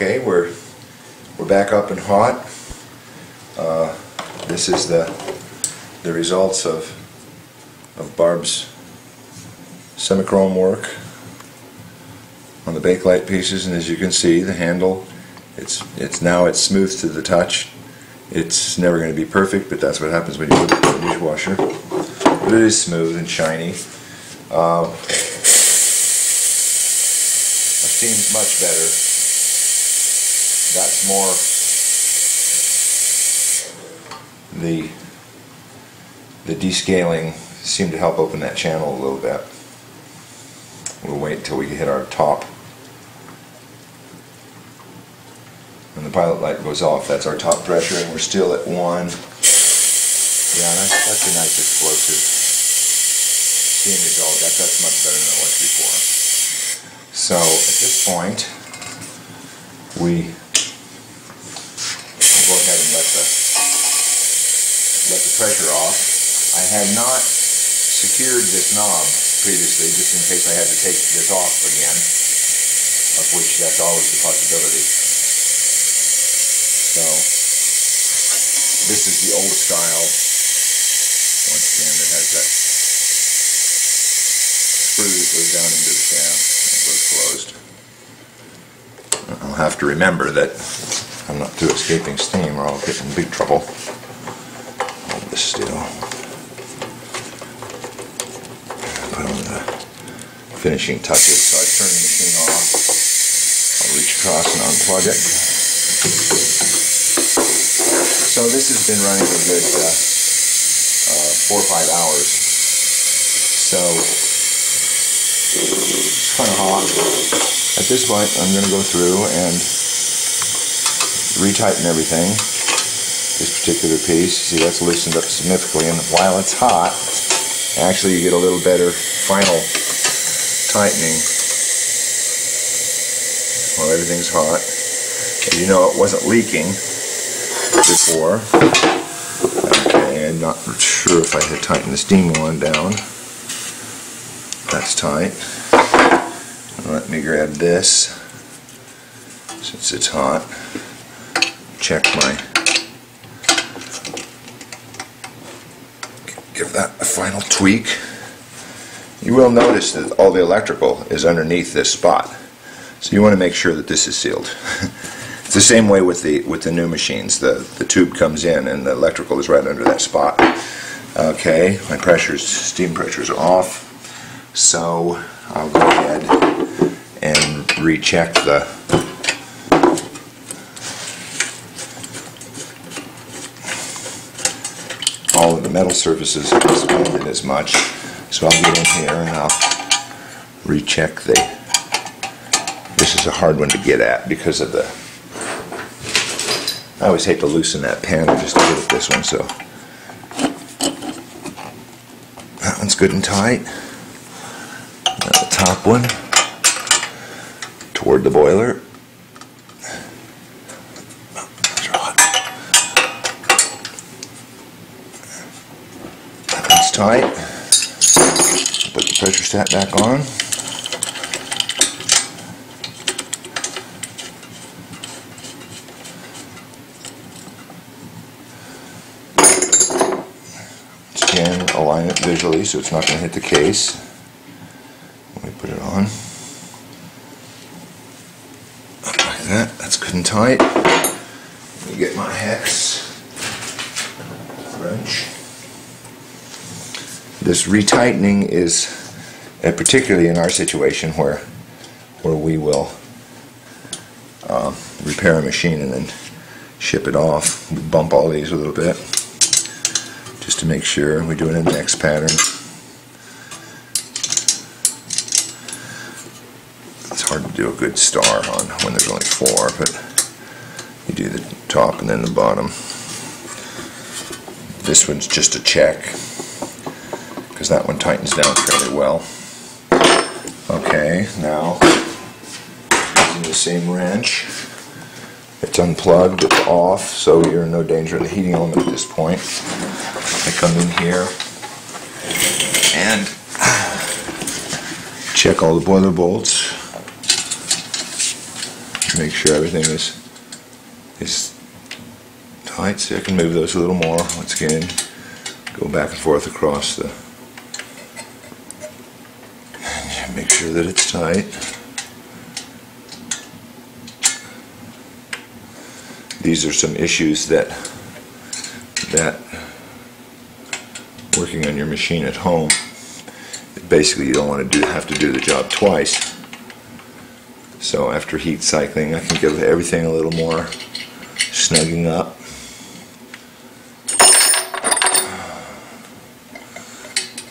Okay, we're back up and hot. This is the results of Barb's semichrome work on the bakelite pieces, and as you can see, the handle, it's smooth to the touch. It's never going to be perfect, but that's what happens when you put it in the dishwasher. But it is smooth and shiny. Seems much better. That's more the descaling seemed to help open that channel a little bit. We'll wait until we hit our top. When the pilot light goes off, that's our top pressure, and we're still at 1. Yeah, that's a nice explosive steam result. That's much better than it was before. So at this point, we'll go ahead and let the pressure off. I had not secured this knob previously, just in case I had to take this off again, of which that's always a possibility. So this is the old style. Once again, it has that screw that goes down into the shaft. Closed. I'll have to remember that I'm not through escaping steam or I'll get in big trouble. Hold this still. Put on the finishing touches. So I turn the machine off. I'll reach across and unplug it. So this has been running a good 4 or 5 hours. So it's kind of hot. At this point, I'm going to go through and retighten everything. This particular piece, see, that's loosened up significantly, and while it's hot, actually you get a little better final tightening while everything's hot. As you know, it wasn't leaking before. Okay, I'm not sure if I had tightened the steam one down. That's tight. Let me grab this since it's hot. Check give that a final tweak. You will notice that all the electrical is underneath this spot, so you want to make sure that this is sealed. It's the same way with the new machines. The tube comes in and the electrical is right under that spot. Okay, my steam pressures are off. So I'll go ahead and recheck all of the metal surfaces haven't as much. So I'll get in here and I'll recheck this is a hard one to get at because of I always hate to loosen that panel just to get at this one, so that one's good and tight. The top one toward the boiler. That one's tight. Put the pressure stat back on. Once again, align it visually so it's not going to hit the case. Let me put it on. Like that. That's good and tight. Let me get my hex wrench. This retightening is, particularly in our situation where we will repair a machine and then ship it off. We bump all these a little bit just to make sure we do an index pattern. It's hard to do a good star on when there's only 4, but you do the top and then the bottom. This one's just a check because that one tightens down fairly well. Okay, now using the same wrench, it's unplugged, it's off, so you're in no danger of the heating element at this point. I come in here and check all the boiler bolts. Make sure everything is tight. See, I can move those a little more. Once again, go back and forth across the. And make sure that it's tight. These are some issues that working on your machine at home. Basically, you don't want to have to do the job twice. So after heat cycling, I can give everything a little more snugging up.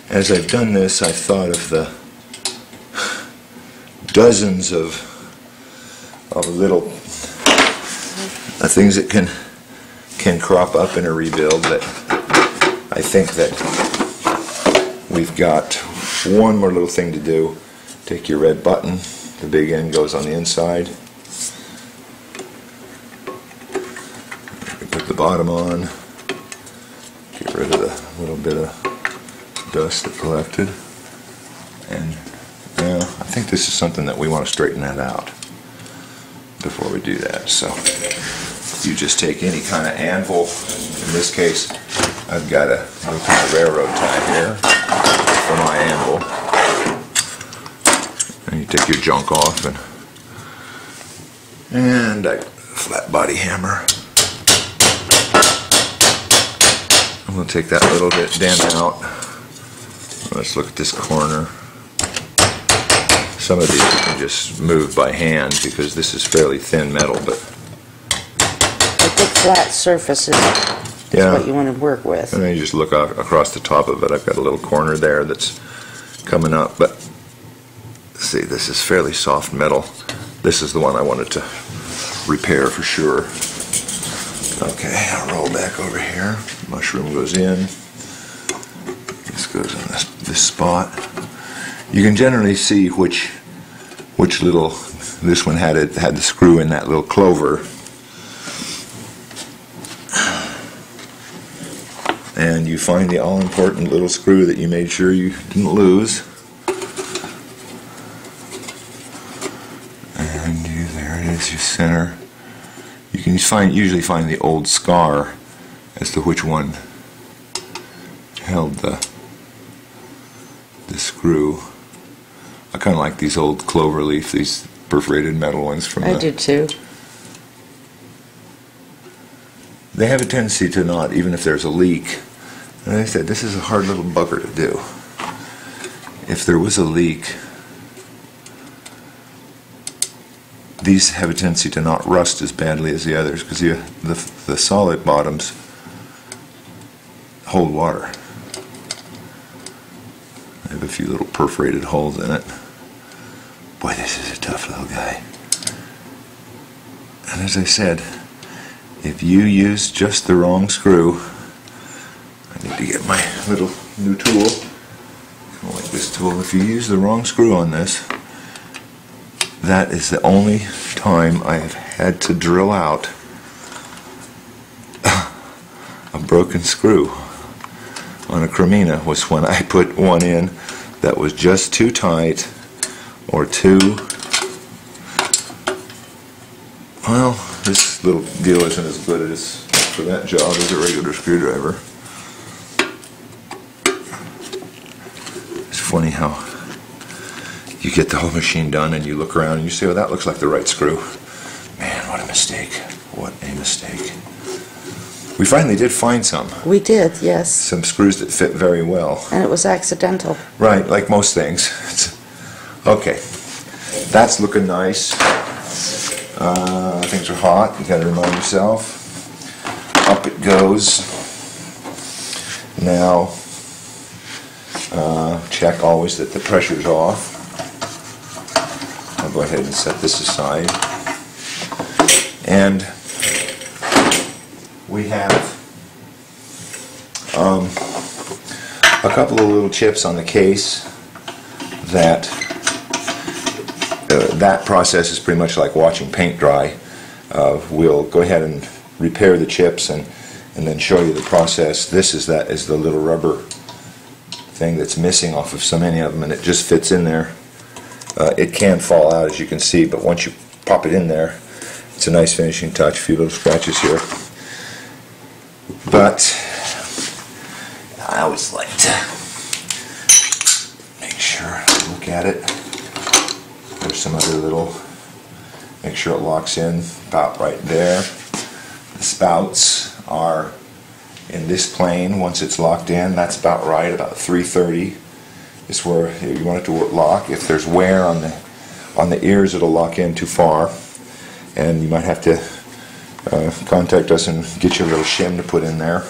As I've done this, I've thought of the dozens of little things that can crop up in a rebuild. That I think that we've got one more little thing to do. Take your red button. The big end goes on the inside. You can put the bottom on. Get rid of the little bit of dust that collected. And yeah, I think this is something that we want to straighten that out before we do that. So you just take any kind of anvil. In this case, I've got a little kind of railroad tie here for my anvil. And you take your junk off, and a flat body hammer. I'm going to take that little bit dent out. Let's look at this corner. Some of these you can just move by hand because this is fairly thin metal, but a big flat surface is what you want to work with. And then you just look across the top of it. I've got a little corner there that's coming up, but see, this is fairly soft metal. This is the one I wanted to repair for sure. Okay, I'll roll back over here. Mushroom goes in. This goes in this spot. You can generally see which little. This one had the screw in that little clover, and you find the all-important little screw that you made sure you didn't lose. There it is, your center. You can usually find the old scar as to which one held the screw. I kind of like these old clover leaf, these perforated metal ones from I do too. They have a tendency to not, even if there's a leak. And I said, this is a hard little bugger to do. If there was a leak, these have a tendency to not rust as badly as the others because the solid bottoms hold water. I have a few little perforated holes in it. Boy, this is a tough little guy. And as I said, if you use just the wrong screw, I need to get my little new tool. I don't like this tool. If you use the wrong screw on this, that is the only time I have had to drill out a broken screw on a Cremina, was when I put one in that was just too tight or too, well, this little deal isn't as good as for that job as a regular screwdriver. It's funny how you get the whole machine done and you look around and you say, oh, that looks like the right screw. Man, what a mistake. What a mistake. We finally did find some. We did, yes. Some screws that fit very well. And it was accidental. Right, like most things. Okay, that's looking nice. Things are hot. You got to remind yourself. Up it goes. Now, check always that the pressure's off. I'll go ahead and set this aside. And we have a couple of little chips on the case that that process is pretty much like watching paint dry. We'll go ahead and repair the chips and then show you the process. This is the little rubber thing that's missing off of so many of them, and it just fits in there. It can fall out, as you can see, but once you pop it in there, It's a nice finishing touch, a few little scratches here. But I always like to make sure, look at it. There's some other little, make sure it locks in about right there. The spouts are in this plane. Once it's locked in, that's about right, about 330 is where you want it to lock. If there's wear on the ears, it'll lock in too far, and you might have to contact us and get you a little shim to put in there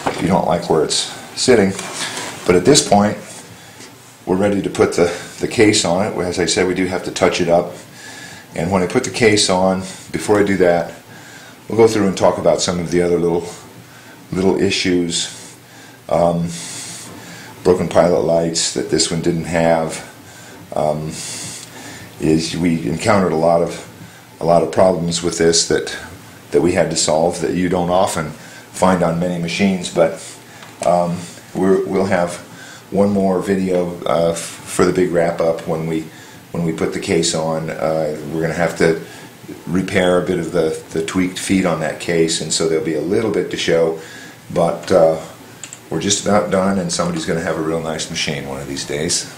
if you don't like where it's sitting. But at this point, we're ready to put the case on it. As I said, we do have to touch it up. And when I put the case on, before I do that, we'll go through and talk about some of the other little issues. Broken pilot lights that this one didn't have. Is we encountered a lot of problems with this that we had to solve that you don't often find on many machines. But we'll have one more video for the big wrap up when we put the case on. We're going to have to repair a bit of the tweaked feet on that case, and so there'll be a little bit to show, but we're just about done, and somebody's going to have a real nice machine one of these days.